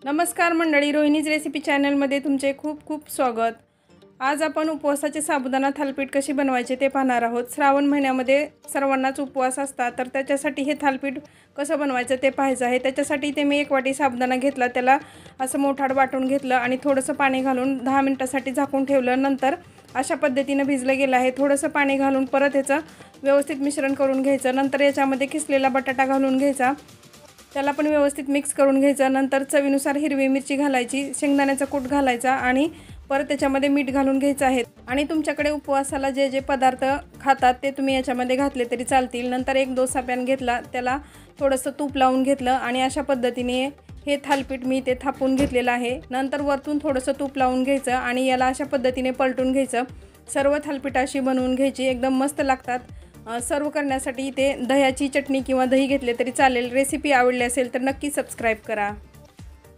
नमस्कार मंडळी, रोहिणीज रेसिपी चॅनलमध्ये तुमचे खूप खूप स्वागत। आज आपण उपवासाचे साबुदाणा थालीपीठ कशी बनवायचे ते पाहणार आहोत। श्रावण महिन्यामध्ये सर्वांनाच उपवास असतात, तर त्याच्यासाठी हे थालीपीठ कसं बनवायचं ते पाहायचं आहे। त्याच्यासाठी ते मी 1 वाटी साबुदाणा घेतला, त्याला असं मोठाड वाटून घेतलं आणि थोडंसं पाणी घालून 10 मिनिटांसाठी झाकून ठेवलं। नंतर अशा पद्धतीने भिजलं गेलं आहे। थोडंसं पाणी घालून परत याचं व्यवस्थित मिश्रण करून घ्यायचं। नंतर याच्यामध्ये किसलेला बटाटा घालून घ्यायचा, त्याला पण व्यवस्थित मिक्स करून घ्यायचं। नंतर चवीनुसार हिरवी मिरची घालायची, शेंगदाण्याचा कूट घालायचा आणि परत त्याच्यामध्ये मीठ घालून घ्यायचं आहे। आणि तुमच्याकडे उपवासाला जे जे पदार्थ खातात ते तुम्ही याच्यामध्ये घातले तरी चालतील। नंतर एक डोसा पॅन घेतला, त्याला थोडंसं तूप लावून घेतलं आणि अशा पद्धतीने हे थालीपीठ मी ते थापून घेतलेलं आहे। नंतर वरतून थोडंसं तूप लावून घ्यायचं आणि याला अशा पद्धतीने पलटून घ्यायचं। सर्व थालीपीठ अशी बनवून घ्यायची, एकदम मस्त लागतात। सर्व करण्यासाठी इथे दह्याची चटणी किंवा दही घेतले तरी चालेल। रेसिपी आवडली असेल तर नक्की सबस्क्राइब करा।